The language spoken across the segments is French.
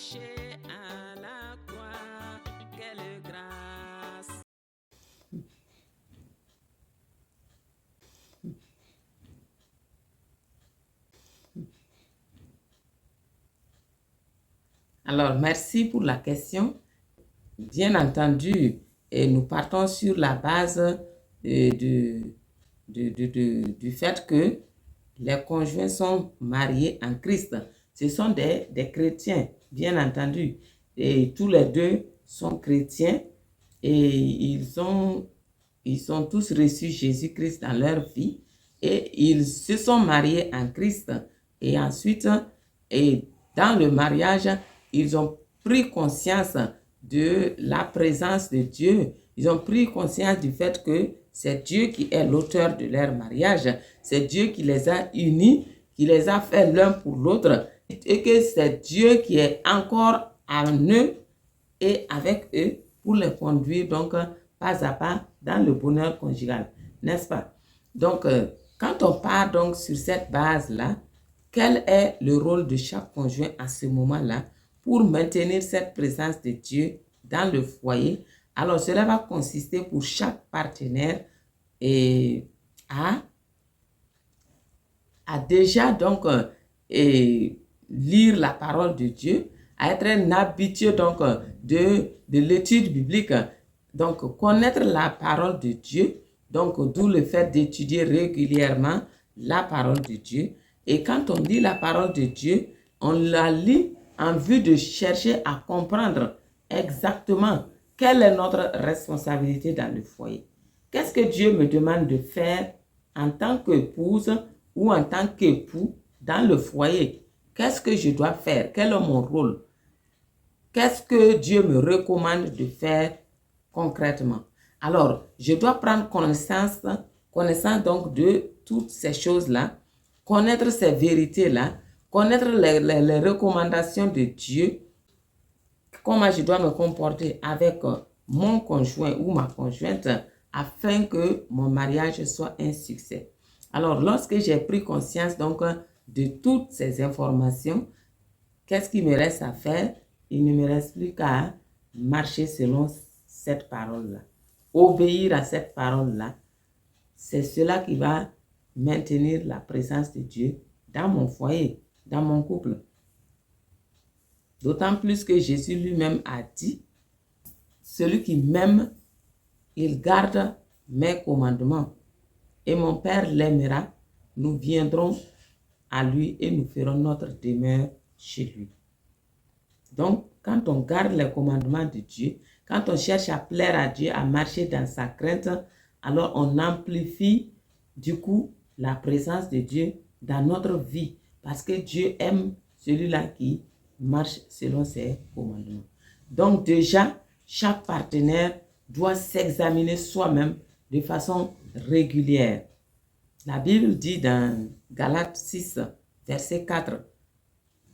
péché à la croix, quelle grâce. Alors, merci pour la question. Bien entendu, et nous partons sur la base du fait que les conjoints sont mariés en Christ. Ce sont des chrétiens, bien entendu. Et tous les deux sont chrétiens et ils ont tous reçu Jésus-Christ dans leur vie et ils se sont mariés en Christ. Et ensuite, et dans le mariage, ils ont pris conscience de la présence de Dieu. Ils ont pris conscience du fait que c'est Dieu qui est l'auteur de leur mariage. C'est Dieu qui les a unis, qui les a fait l'un pour l'autre. Et que c'est Dieu qui est encore en eux et avec eux pour les conduire donc pas à pas dans le bonheur conjugal. N'est-ce pas? Donc, quand on part donc sur cette base-là, quel est le rôle de chaque conjoint à ce moment-là pour maintenir cette présence de Dieu dans le foyer? Alors, cela va consister pour chaque partenaire à déjà donc lire la parole de Dieu, à être un habitué donc de l'étude biblique, donc connaître la parole de Dieu, donc d'où le fait d'étudier régulièrement la parole de Dieu. Et quand on lit la parole de Dieu, on la lit en vue de chercher à comprendre exactement quelle est notre responsabilité dans le foyer. Qu'est-ce que Dieu me demande de faire en tant qu'épouse ou en tant qu'époux dans le foyer? Qu'est-ce que je dois faire? Quel est mon rôle? Qu'est-ce que Dieu me recommande de faire concrètement? Alors, je dois prendre connaissance donc de toutes ces choses-là, connaître ces vérités-là, connaître les recommandations de Dieu, comment je dois me comporter avec mon conjoint ou ma conjointe afin que mon mariage soit un succès. Alors, lorsque j'ai pris conscience donc de toutes ces informations, qu'est-ce qu'il me reste à faire? Il ne me reste plus qu'à marcher selon cette parole-là. Obéir à cette parole-là, c'est cela qui va maintenir la présence de Dieu dans mon foyer, dans mon couple. D'autant plus que Jésus lui-même a dit, celui qui m'aime, il garde mes commandements. Et mon Père l'aimera, nous viendrons à lui et nous ferons notre demeure chez lui. Donc, quand on garde les commandements de Dieu, quand on cherche à plaire à Dieu, à marcher dans sa crainte, alors on amplifie du coup la présence de Dieu dans notre vie. Parce que Dieu aime celui-là qui marche selon ses commandements. Donc déjà, chaque partenaire doit s'examiner soi-même de façon régulière. La Bible dit dans Galates 6, verset 4,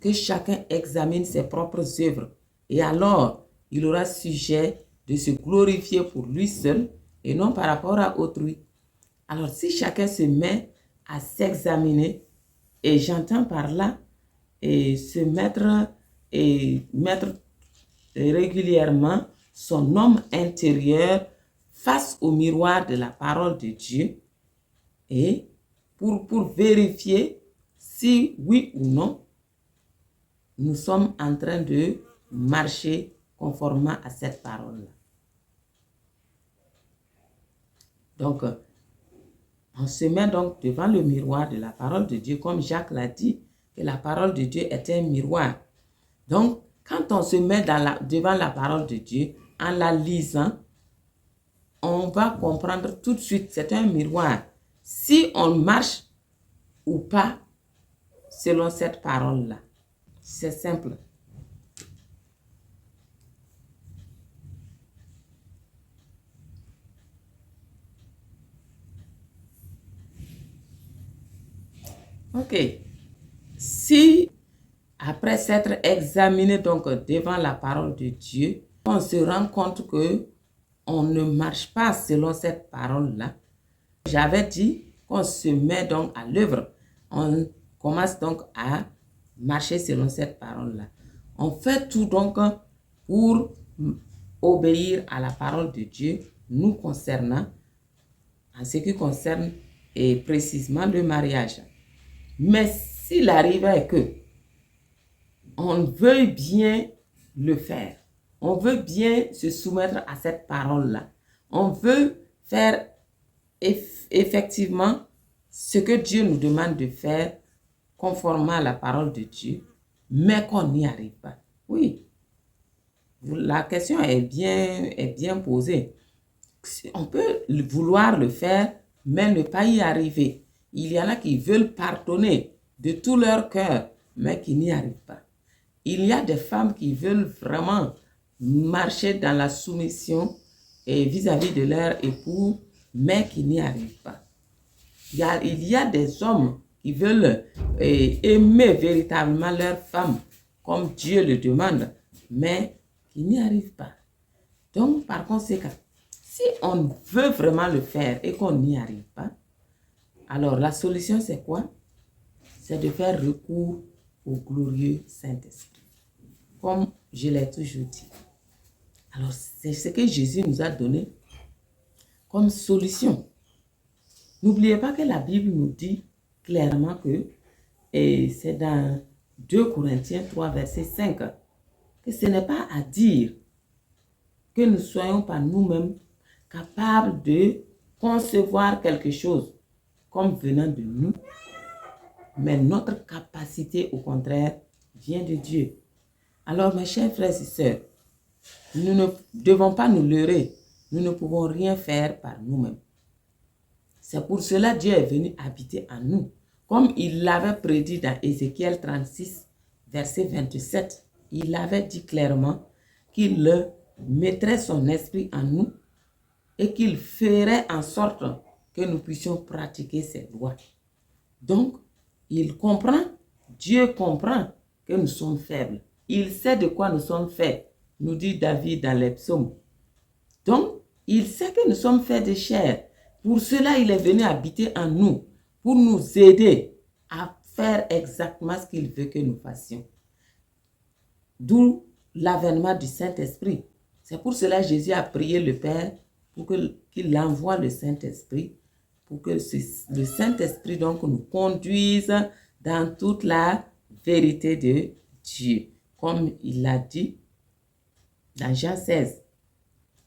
que chacun examine ses propres œuvres et alors il aura sujet de se glorifier pour lui seul et non par rapport à autrui. Alors si chacun se met à s'examiner, et j'entends par là et se mettre régulièrement son homme intérieur face au miroir de la parole de Dieu et pour vérifier si oui ou non nous sommes en train de marcher conformément à cette parole-là. Donc, on se met donc devant le miroir de la parole de Dieu, comme Jacques l'a dit, que la parole de Dieu est un miroir. Donc, quand on se met devant la parole de Dieu, en la lisant, on va comprendre tout de suite, c'est un miroir. Si on marche ou pas selon cette parole-là. C'est simple. Ok. Si, après s'être examiné donc devant la parole de Dieu, on se rend compte que on ne marche pas selon cette parole-là, j'avais dit qu'on se met donc à l'œuvre. On commence donc à marcher selon cette parole-là. On fait tout donc pour obéir à la parole de Dieu nous concernant, en ce qui concerne et précisément le mariage. Mais s'il arrivait que on veuille bien le faire, on veut bien se soumettre à cette parole-là, on veut faire effectivement ce que Dieu nous demande de faire conformément à la parole de Dieu, mais qu'on n'y arrive pas. Oui, la question est bien posée. On peut vouloir le faire, mais ne pas y arriver. Il y en a qui veulent pardonner de tout leur cœur, mais qui n'y arrivent pas. Il y a des femmes qui veulent vraiment marcher dans la soumission et vis-à-vis de leur époux, mais qui n'y arrivent pas. Il y a des hommes qui veulent aimer véritablement leur femme comme Dieu le demande, mais qui n'y arrivent pas. Donc, par conséquent, si on veut vraiment le faire et qu'on n'y arrive pas, alors la solution c'est quoi? C'est de faire recours au glorieux Saint-Esprit. Comme je l'ai toujours dit. Alors, c'est ce que Jésus nous a donné comme solution. N'oubliez pas que la Bible nous dit clairement que, et c'est dans 2 Corinthiens 3, verset 5, que ce n'est pas à dire que nous soyons par nous-mêmes capables de concevoir quelque chose comme venant de nous, mais notre capacité, au contraire, vient de Dieu. Alors, mes chers frères et sœurs, nous ne devons pas nous leurrer. Nous ne pouvons rien faire par nous-mêmes. C'est pour cela que Dieu est venu habiter en nous. Comme il l'avait prédit dans Ézéchiel 36, verset 27, il avait dit clairement qu'il mettrait son esprit en nous et qu'il ferait en sorte que nous puissions pratiquer ses lois. Donc, il comprend, Dieu comprend que nous sommes faibles. Il sait de quoi nous sommes faits, nous dit David dans les psaumes. Donc, il sait que nous sommes faits de chair. Pour cela, il est venu habiter en nous, pour nous aider à faire exactement ce qu'il veut que nous fassions. D'où l'avènement du Saint-Esprit. C'est pour cela que Jésus a prié le Père pour qu'il envoie le Saint-Esprit, pour que le Saint-Esprit donc nous conduise dans toute la vérité de Dieu, comme il l'a dit dans Jean 16.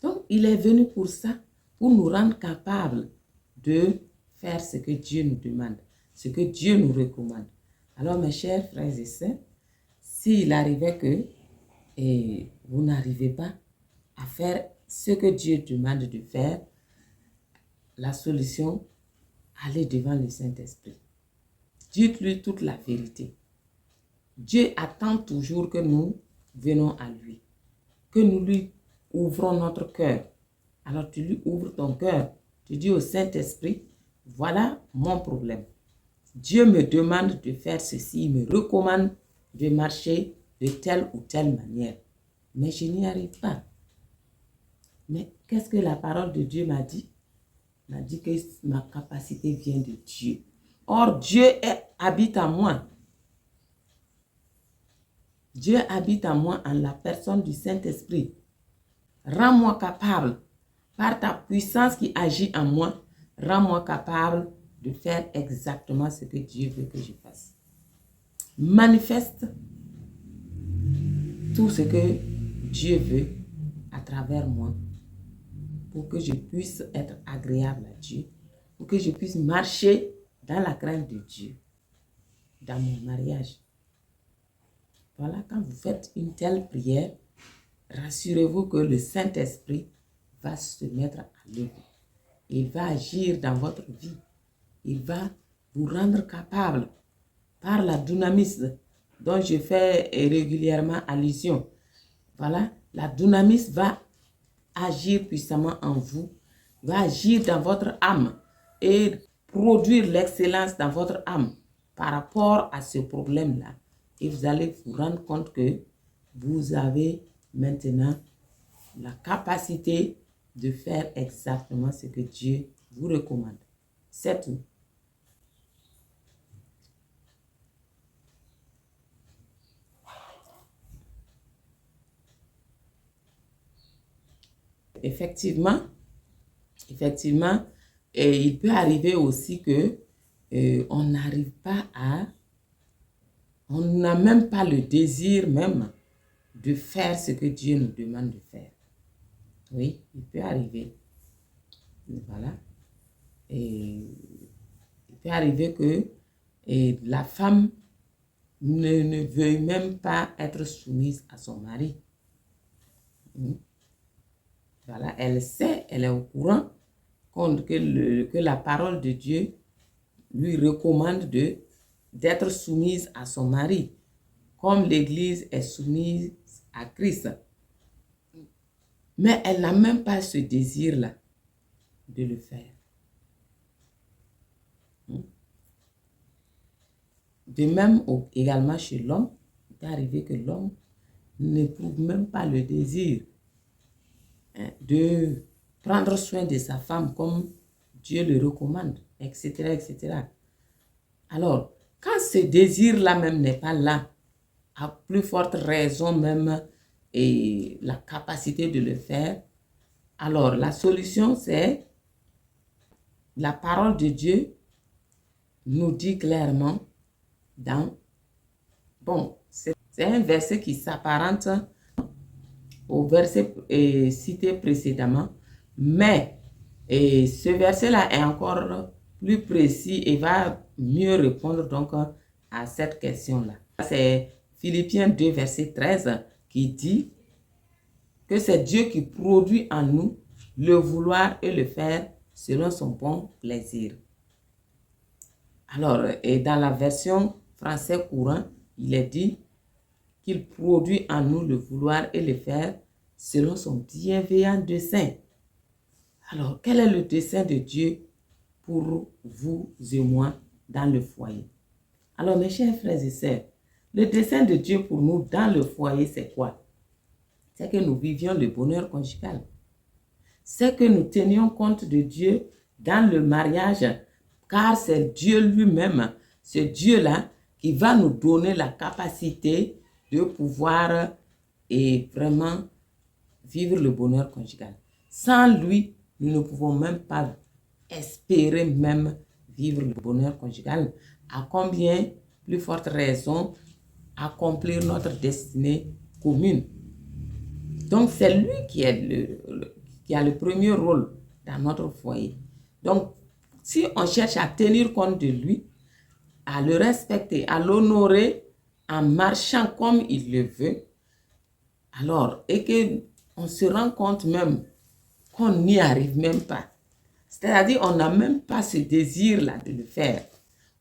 Donc, il est venu pour ça, pour nous rendre capables de faire ce que Dieu nous demande, ce que Dieu nous recommande. Alors, mes chers frères et sœurs, s'il arrivait que vous n'arrivez pas à faire ce que Dieu demande de faire, la solution, allez devant le Saint-Esprit. Dites-lui toute la vérité. Dieu attend toujours que nous venons à lui, que nous lui ouvrons notre cœur. Alors tu lui ouvres ton cœur. Tu dis au Saint-Esprit, voilà mon problème. Dieu me demande de faire ceci, il me recommande de marcher de telle ou telle manière. Mais je n'y arrive pas. Mais qu'est-ce que la parole de Dieu m'a dit? M'a dit que ma capacité vient de Dieu. Or, Dieu habite en moi. Dieu habite en moi en la personne du Saint-Esprit. Rends-moi capable, par ta puissance qui agit en moi, rends-moi capable de faire exactement ce que Dieu veut que je fasse. Manifeste tout ce que Dieu veut à travers moi pour que je puisse être agréable à Dieu, pour que je puisse marcher dans la crainte de Dieu, dans mon mariage. Voilà, quand vous faites une telle prière, rassurez-vous que le Saint-Esprit va se mettre à l'œuvre. Il va agir dans votre vie. Il va vous rendre capable par la dynamis dont je fais régulièrement allusion. Voilà, la dynamis va agir puissamment en vous, va agir dans votre âme et produire l'excellence dans votre âme par rapport à ce problème-là. Et vous allez vous rendre compte que vous avez maintenant la capacité de faire exactement ce que Dieu vous recommande. C'est tout. effectivement, et il peut arriver aussi que on n'arrive pas on n'a même pas le désir même de faire ce que Dieu nous demande de faire. Oui, il peut arriver. Voilà. Et il peut arriver que la femme ne veuille même pas être soumise à son mari. Voilà, elle sait, elle est au courant que la parole de Dieu lui recommande d'être soumise à son mari, comme l'Église est soumise à Christ. Mais elle n'a même pas ce désir-là de le faire. De même, également chez l'homme, il peut arriver que l'homme n'éprouve même pas le désir de prendre soin de sa femme comme Dieu le recommande, etc., etc. Alors, quand ce désir-là même n'est pas là, à plus forte raison même, et la capacité de le faire, alors la solution c'est, la parole de Dieu nous dit clairement c'est un verset qui s'apparente au verset cité précédemment, mais ce verset-là est encore plus précis et va mieux répondre donc à cette question-là. C'est Philippiens 2, verset 13 qui dit que c'est Dieu qui produit en nous le vouloir et le faire selon son bon plaisir. Alors, et dans la version français courant, il est dit qu'il produit en nous le vouloir et le faire selon son bienveillant dessein. Alors, quel est le dessein de Dieu pour vous et moi dans le foyer? Alors, mes chers frères et sœurs, le dessein de Dieu pour nous dans le foyer, c'est quoi? C'est que nous vivions le bonheur conjugal. C'est que nous tenions compte de Dieu dans le mariage, car c'est Dieu lui-même, ce Dieu-là qui va nous donner la capacité de pouvoir vraiment vivre le bonheur conjugal. Sans lui, nous ne pouvons même pas espérer même vivre le bonheur conjugal. À combien plus forte raison accomplir notre destinée commune. Donc, c'est lui qui a le premier rôle dans notre foyer. Donc, si on cherche à tenir compte de lui, à le respecter, à l'honorer en marchant comme il le veut, alors, et qu'on se rend compte même qu'on n'y arrive même pas. C'est-à-dire, on n'a même pas ce désir-là de le faire.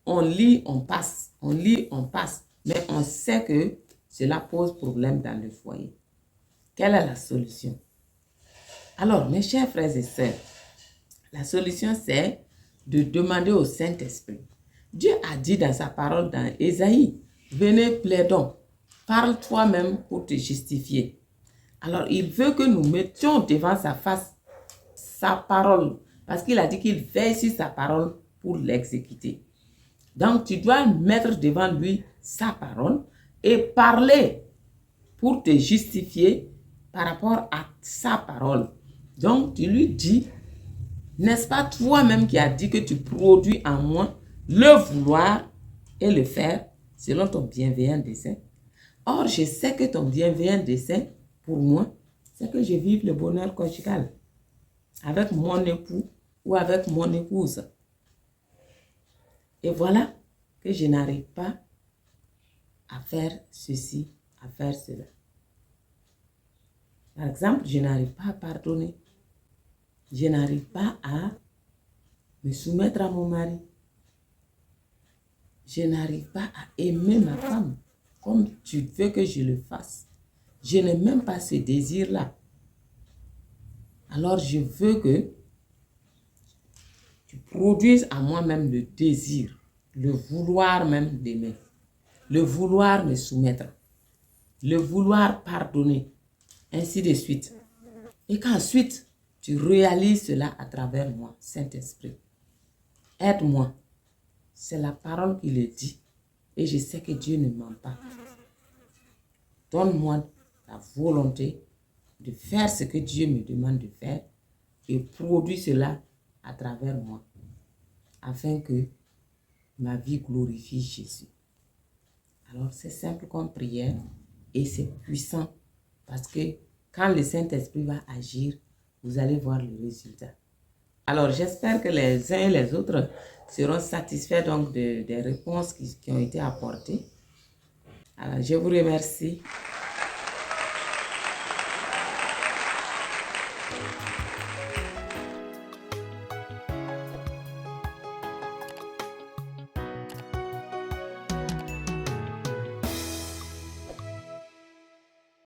On lit, on passe. On lit, on passe. Mais on sait que cela pose problème dans le foyer. Quelle est la solution? Alors, mes chers frères et sœurs, la solution, c'est de demander au Saint-Esprit. Dieu a dit dans sa parole dans Ésaïe, venez plaidons, parle toi-même pour te justifier. Alors, il veut que nous mettions devant sa face sa parole, parce qu'il a dit qu'il veille sur sa parole pour l'exécuter. Donc, tu dois mettre devant lui sa parole et parler pour te justifier par rapport à sa parole. Donc, tu lui dis, n'est-ce pas toi-même qui as dit que tu produis en moi le vouloir et le faire selon ton bienveillant dessein? Or, je sais que ton bienveillant dessein, pour moi, c'est que je vive le bonheur conjugal avec mon époux ou avec mon épouse. Et voilà que je n'arrive pas à faire ceci, à faire cela. Par exemple, je n'arrive pas à pardonner. Je n'arrive pas à me soumettre à mon mari. Je n'arrive pas à aimer ma femme comme tu veux que je le fasse. Je n'ai même pas ce désir-là. Alors, je veux que tu produises à moi-même le désir, le vouloir même d'aimer, le vouloir me soumettre, le vouloir pardonner, ainsi de suite. Et qu'ensuite, tu réalises cela à travers moi, Saint-Esprit. Aide-moi. C'est la parole qui le dit. Et je sais que Dieu ne ment pas. Donne-moi la volonté de faire ce que Dieu me demande de faire et produire cela à travers moi, afin que ma vie glorifie Jésus. Alors, c'est simple comme prière et c'est puissant parce que quand le Saint-Esprit va agir, vous allez voir le résultat. Alors, j'espère que les uns et les autres seront satisfaits donc des réponses qui ont été apportées. Alors, je vous remercie.